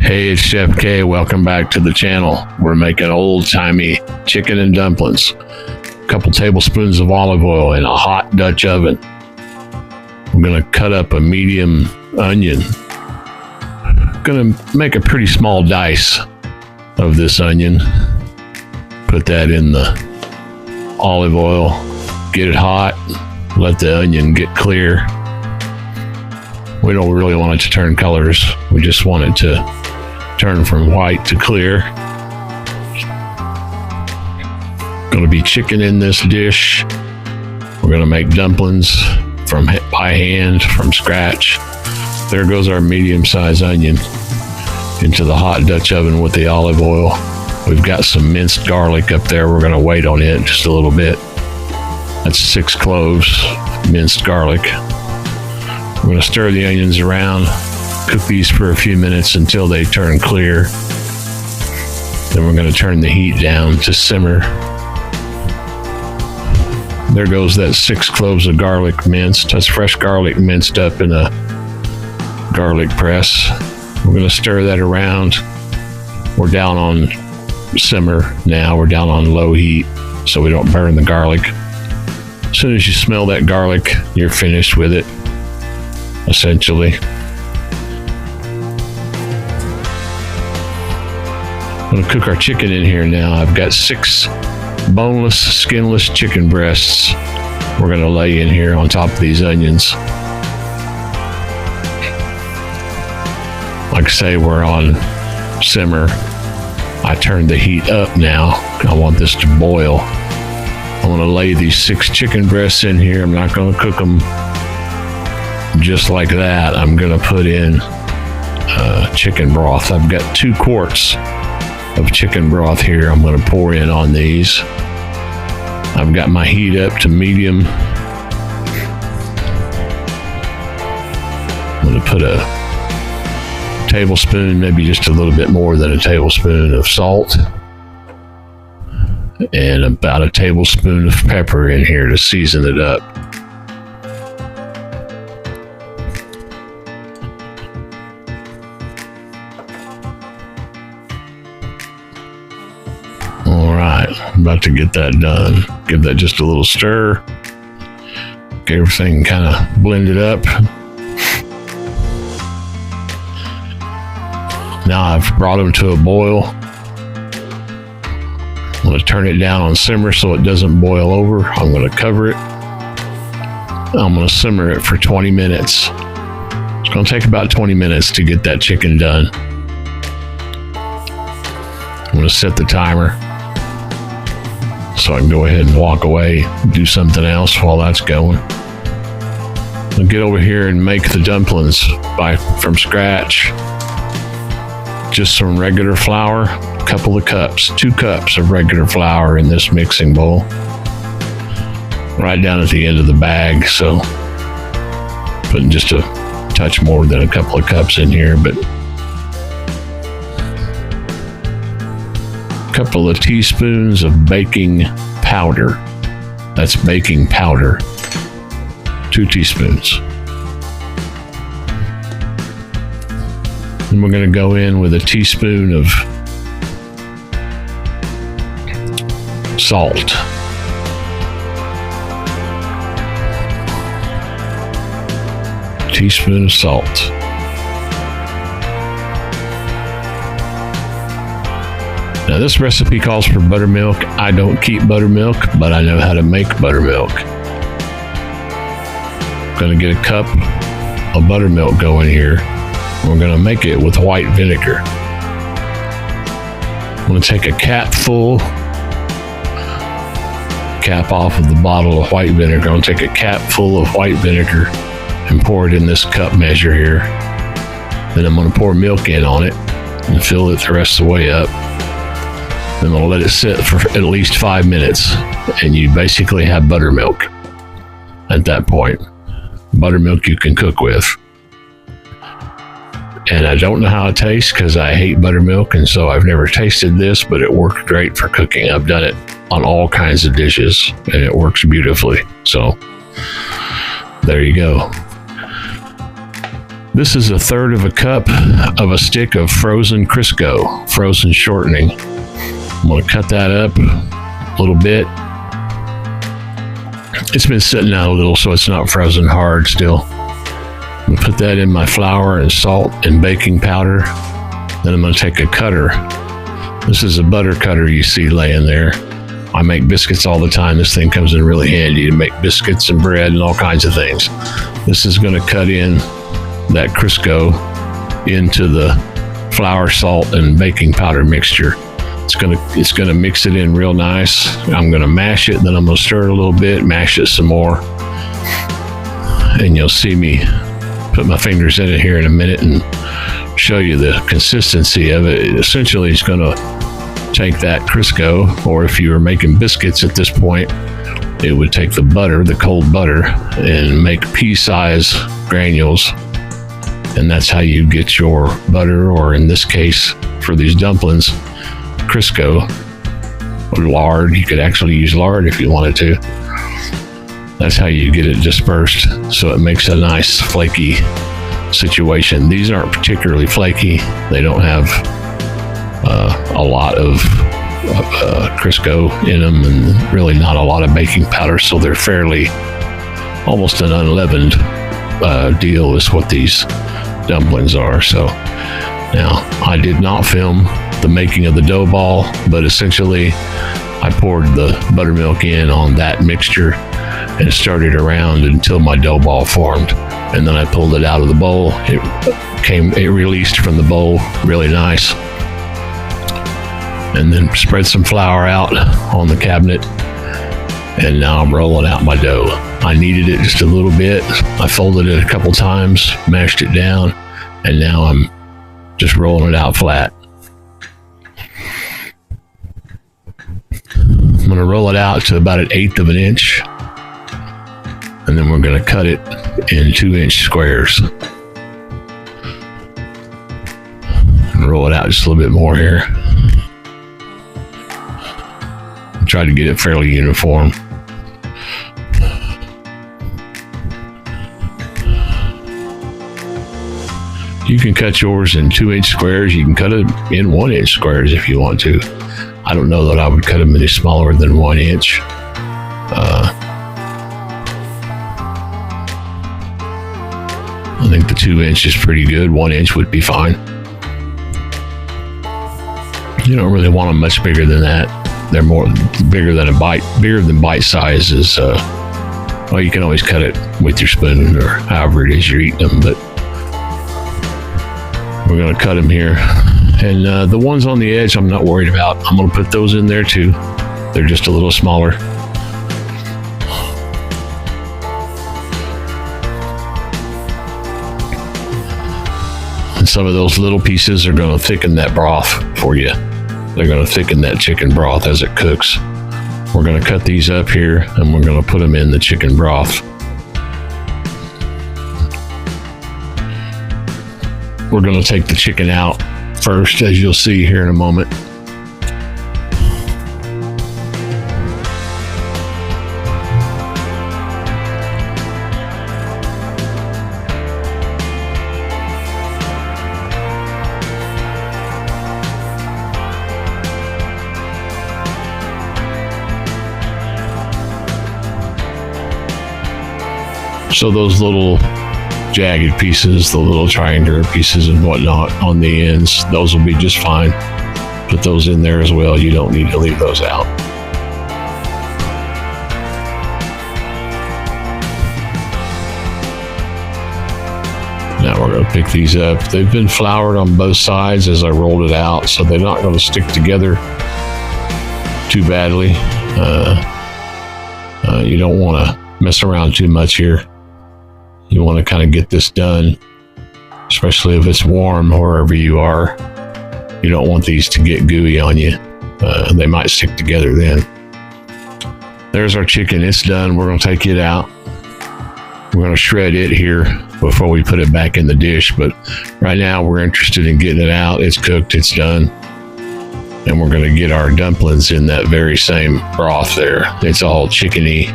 Hey, it's Chef K. Welcome back to the channel. We're making old-timey chicken and dumplings. A couple tablespoons of olive oil in a hot Dutch oven. I'm going to cut up a medium onion. Going to make a pretty small dice of this onion. Put that in the olive oil. Get it hot. Let the onion get clear. We don't really want it to turn colors. We just want it to turn from white to clear. Going to be chicken in this dish. We're going to make dumplings by hand from scratch. There goes our medium-sized onion into the hot Dutch oven with the olive oil. We've got some minced garlic up there. We're going to wait on it just a little bit. That's 6 cloves minced garlic. We're going to stir the onions around, cook these for a few minutes until they turn clear. Then we're going to turn the heat down to simmer. There goes that 6 cloves of garlic minced. That's fresh garlic minced up in a garlic press. We're going to stir that around. We're down on simmer now. We're down on low heat so we don't burn the garlic. As soon as you smell that garlic, you're finished with it, essentially. I'm going to cook our chicken in here now. I've got 6 boneless, skinless chicken breasts we're going to lay in here on top of these onions. Like I say, we're on simmer. I turned the heat up now. I want this to boil. I'm going to lay these 6 chicken breasts in here. I'm not going to cook them just like that. I'm going to put in chicken broth. I've got 2 quarts of chicken broth here. I'm going to pour in on these. I've got my heat up to medium. I'm going to put a tablespoon, maybe just a little bit more than a tablespoon of salt, and about a tablespoon of pepper in here to season it up. All right, I'm about to get that done. Give that just a little stir. Get everything kind of blended up. Now I've brought them to a boil. I'm going to turn it down on simmer so it doesn't boil over. I'm going to cover it. I'm going to simmer it for 20 minutes. It's going to take about 20 minutes to get that chicken done. I'm going to set the timer so I can go ahead and walk away and do something else while that's going. I'll get over here and make the dumplings from scratch. Just some regular flour, a couple of cups, 2 cups of regular flour in this mixing bowl. Right down at the end of the bag, so putting just a touch more than a couple of cups in here, but a couple of teaspoons of baking powder. That's baking powder. 2 teaspoons. And we're going to go in with a teaspoon of salt. Teaspoon of salt. Now this recipe calls for buttermilk. I don't keep buttermilk, but I know how to make buttermilk. I'm going to get a cup of buttermilk going here. We're going to make it with white vinegar. I'm going to take a cap off of the bottle of white vinegar. I'm going to take a cap full of white vinegar and pour it in this cup measure here. Then I'm going to pour milk in on it and fill it the rest of the way up. Then I'm going to let it sit for at least 5 minutes, and you basically have buttermilk at that point. Buttermilk you can cook with. And I don't know how it tastes because I hate buttermilk, and so I've never tasted this, but it worked great for cooking. I've done it on all kinds of dishes, and it works beautifully. So there you go. This is 1/3 of a cup of a stick of frozen Crisco, frozen shortening. I'm going to cut that up a little bit. It's been sitting out a little, so it's not frozen hard still. I'm going to put that in my flour and salt and baking powder. Then I'm going to take a cutter. This is a butter cutter you see laying there. I make biscuits all the time. This thing comes in really handy to make biscuits and bread and all kinds of things. This is going to cut in that Crisco into the flour, salt, and baking powder mixture. It's gonna mix it in real nice. I'm gonna mash it, then I'm gonna stir it a little bit, mash it some more, and you'll see me put my fingers in it here in a minute and show you the consistency of it. Essentially, it's gonna take that Crisco, or if you were making biscuits at this point, it would take the butter, the cold butter, and make pea-size granules. And that's how you get your butter, or in this case, for these dumplings, Crisco, or lard. You could actually use lard if you wanted to. That's how you get it dispersed, so it makes a nice flaky situation. These aren't particularly flaky. They don't have a lot of Crisco in them, and really not a lot of baking powder, so they're fairly almost an unleavened deal is what these dumplings are. So now, I did not film the making of the dough ball, but essentially I poured the buttermilk in on that mixture and stirred it around until my dough ball formed, and then I pulled it out of the bowl. It released from the bowl really nice, and then spread some flour out on the cabinet, and now I'm rolling out my dough. I kneaded it just a little bit. I folded it a couple times, mashed it down, and now I'm just rolling it out flat. I'm going to roll it out to about 1/8 of an inch, and then we're going to cut it in 2-inch squares. And roll it out just a little bit more here. Try to get it fairly uniform. You can cut yours in 2-inch squares. You can cut it in 1-inch squares if you want to. I don't know that I would cut them any smaller than 1 inch. I think the 2-inch is pretty good. 1 inch would be fine. You don't really want them much bigger than that. They're more bigger than bite size is. Well, you can always cut it with your spoon or however it is you're eating them, but we're going to cut them here. And the ones on the edge, I'm not worried about. I'm going to put those in there too. They're just a little smaller. And some of those little pieces are going to thicken that broth for you. They're going to thicken that chicken broth as it cooks. We're going to cut these up here, and we're going to put them in the chicken broth. We're going to take the chicken out first, as you'll see here in a moment. So those little jagged pieces, the little triangular pieces and whatnot on the ends, those will be just fine. Put those in there as well. You don't need to leave those out. Now we're going to pick these up. They've been floured on both sides as I rolled it out, so they're not going to stick together too badly. You don't want to mess around too much here. You want to kind of get this done, especially if it's warm wherever you are. You don't want these to get gooey on you. They might stick together then. There's our chicken. It's done. We're going to take it out. We're going to shred it here before we put it back in the dish. But right now we're interested in getting it out. It's cooked. It's done. And we're going to get our dumplings in that very same broth there. It's all chickeny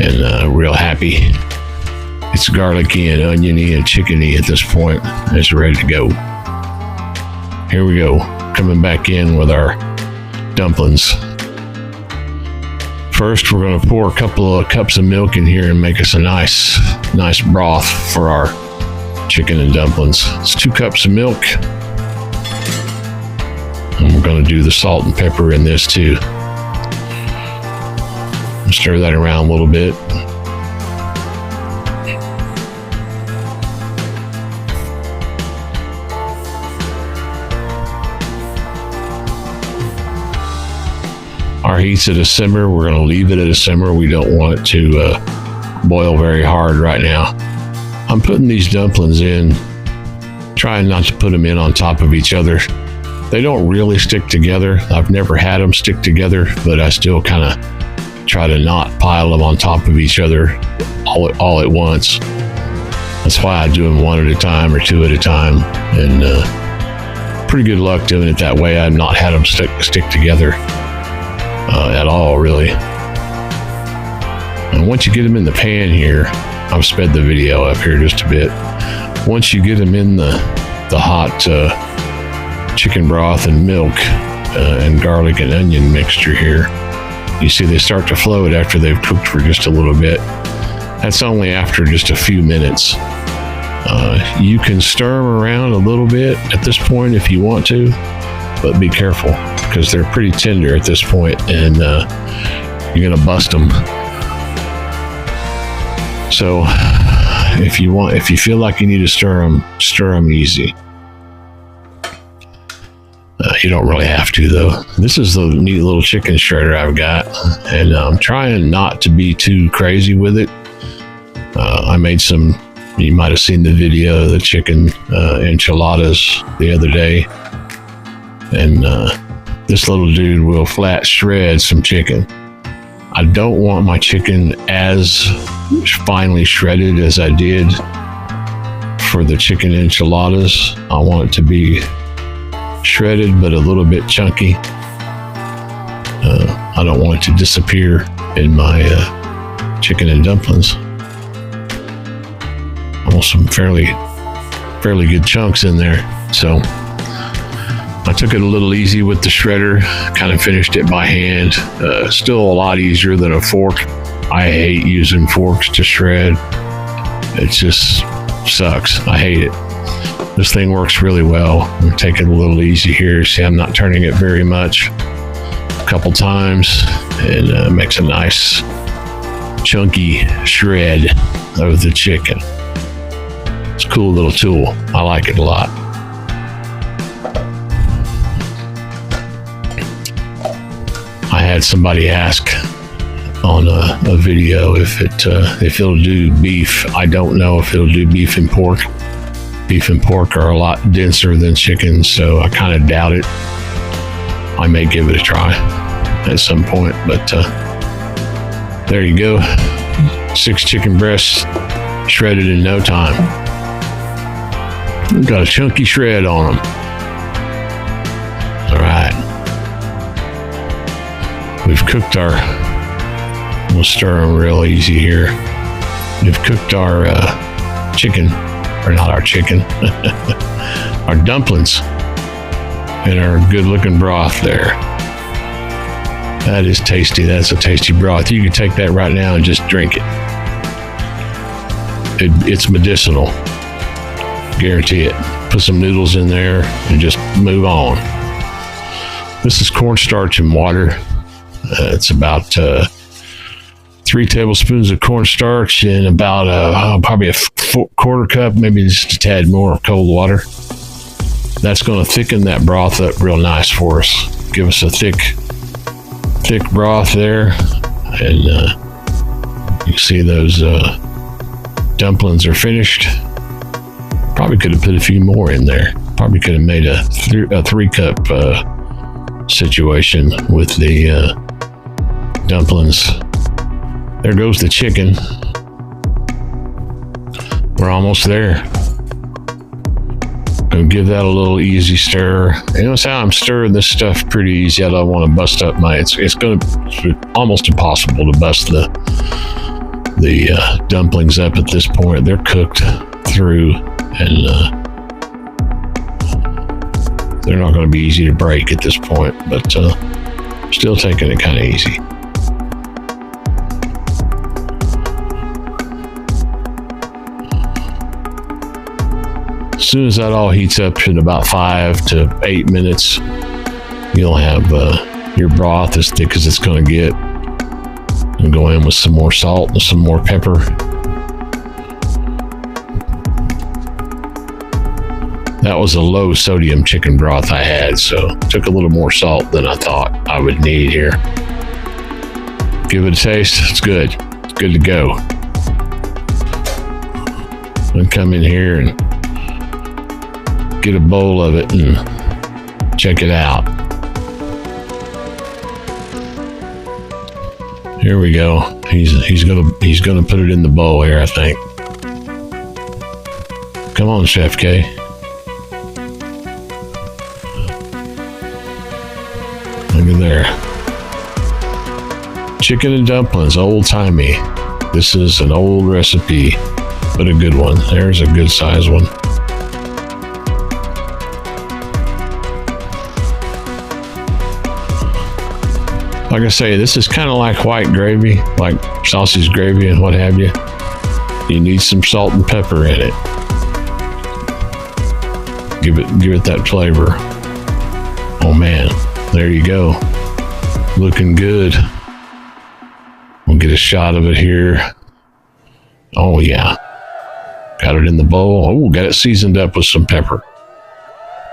and real happy. It's garlicky and oniony and chickeny at this point. It's ready to go. Here we go, coming back in with our dumplings. First, we're going to pour a couple of cups of milk in here and make us a nice broth for our chicken and dumplings. It's 2 cups of milk. And we're going to do the salt and pepper in this too. Stir that around a little bit. Our heat's at a simmer. We're going to leave it at a simmer. We don't want it to boil very hard right now. I'm putting these dumplings in, trying not to put them in on top of each other. They don't really stick together. I've never had them stick together, but I still kind of try to not pile them on top of each other all at once. That's why I do them 1 at a time or 2 at a time, and pretty good luck doing it that way. I've not had them stick together at all, really. And once you get them in the pan here, I've sped the video up here just a bit. Once you get them in the hot chicken broth and milk and garlic and onion mixture here, you see they start to float after they've cooked for just a little bit. That's only after just a few minutes. You can stir them around a little bit at this point if you want to, but be careful because they're pretty tender at this point, and you're gonna bust them. So if you feel like you need to stir them easy. You don't really have to, though. This is the neat little chicken shredder I've got, and I'm trying not to be too crazy with it. I made some, you might have seen the video of the chicken enchiladas the other day, and this little dude will flat shred some chicken. I don't want my chicken as finely shredded as I did for the chicken enchiladas. I want it to be shredded but a little bit chunky. I don't want it to disappear in my chicken and dumplings. I want some fairly good chunks in there. So I took it a little easy with the shredder, kind of finished it by hand. Still a lot easier than a fork. I hate using forks to shred. It just sucks. I hate it. This thing works really well. I'm gonna take it a little easy here. See, I'm not turning it very much. A couple times, and makes a nice chunky shred of the chicken. It's a cool little tool. I like it a lot. I had somebody ask on a video if it'll do beef. I don't know if it'll do beef and pork. Beef and pork are a lot denser than chicken, so I kind of doubt it. I may give it a try at some point, but there you go. 6 chicken breasts shredded in no time. We've got a chunky shred on them. All right. We've cooked we'll stir them real easy here. We've cooked our chicken, or not our chicken, our dumplings in our good looking broth there. That is tasty. That's a tasty broth. You can take that right now and just drink it. It's medicinal. Guarantee it. Put some noodles in there and just move on. This is cornstarch and water. It's about 3 tablespoons of cornstarch and about probably a quarter cup, maybe just a tad more of cold water. That's going to thicken that broth up real nice for us. Give us a thick broth there, and you can see those dumplings are finished. Probably could have put a few more in there. Probably could have made a 3-cup situation with the dumplings. There goes the chicken. We're almost there. Gonna give that a little easy stir. You notice how I'm stirring this stuff pretty easy. I don't want to bust up it's almost impossible to bust the dumplings up at this point. They're cooked through, and they're not going to be easy to break at this point, but still taking it kind of easy. As soon as that all heats up in about 5 to 8 minutes, you'll have your broth as thick as it's going to get. And go in with some more salt and some more pepper. That was a low sodium chicken broth I had, so took a little more salt than I thought I would need here. Give it a taste. It's good. It's good to go. I'll come in here and get a bowl of it and check it out. Here we go. He's gonna put it in the bowl here, I think. Come on, Chef K. Look at there. Chicken and dumplings, old timey. This is an old recipe, but a good one. There's a good size one. Like I say, this is kind of like white gravy, like sausage gravy and what have you. You need some salt and pepper in it. Give it that flavor. Oh man, there you go. Looking good. We'll get a shot of it here. Oh yeah. Got it in the bowl. Oh, got it seasoned up with some pepper.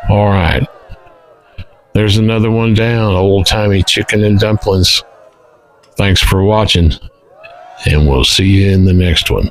All right. There's another one down, old timey chicken and dumplings. Thanks for watching, and we'll see you in the next one.